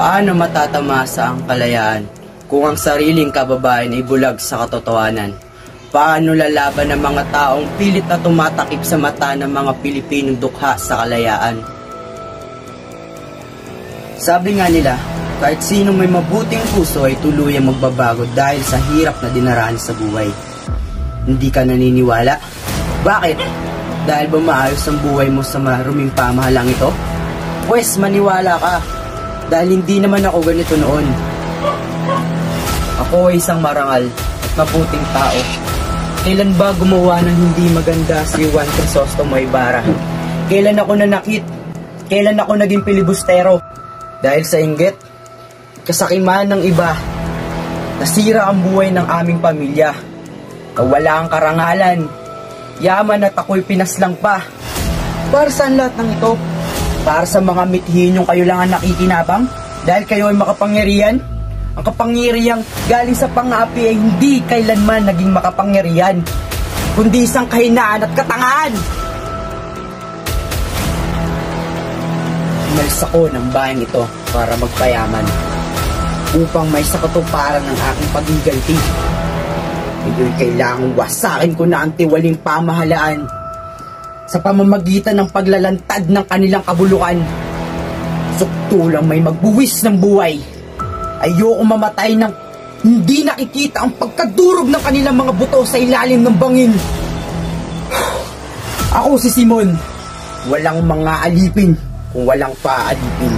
Paano matatamasa ang kalayaan kung ang sariling kababayan ay bulag sa katotohanan? Paano lalaban ng mga taong pilit na tumatakip sa mata ng mga Pilipinong dukha sa kalayaan? Sabi nga nila, kahit sino may mabuting puso ay tuluyang magbabago dahil sa hirap na dinaranas sa buhay. Hindi ka naniniwala? Bakit? Dahil ba maayos ang buhay mo sa maruming pamahalang ito? Pwes maniwala ka, dahil hindi naman ako ganito noon. Ako ay isang marangal at mabuting tao. Kailan ba gumawa ng hindi maganda si Juan Crisostomo Ibarra? Kailan ako nanakit? Kailan ako naging pilibustero? Dahil sa inggit, kasakiman ng iba, nasira ang buhay ng aming pamilya. Nawala ang karangalan, yaman at ako'y pinaslang pa. Para saan lahat ng ito? Para sa mga mithiin yung kayo lang ang nakikinabang? Dahil kayo ay makapangyarihan? Ang kapangyarihang galing sa pang-aapi ay hindi kailanman naging makapangyarihan, kundi isang kahinaan at katangahan. Umalis ako ng bayang ito para magpayaman, upang may sakatuparan ng aking paghiganti. Ngayon kailangang wasakin ko na ang tiwaling pamahalaan sa pamamagitan ng paglalantad ng kanilang kabulukan. Sukto lang may magbuwis ng buhay. Ayoko mamatay ng hindi nakikita ang pagkadurog ng kanilang mga buto sa ilalim ng bangin. Ako si Simon, walang mga alipin kung walang paalipin.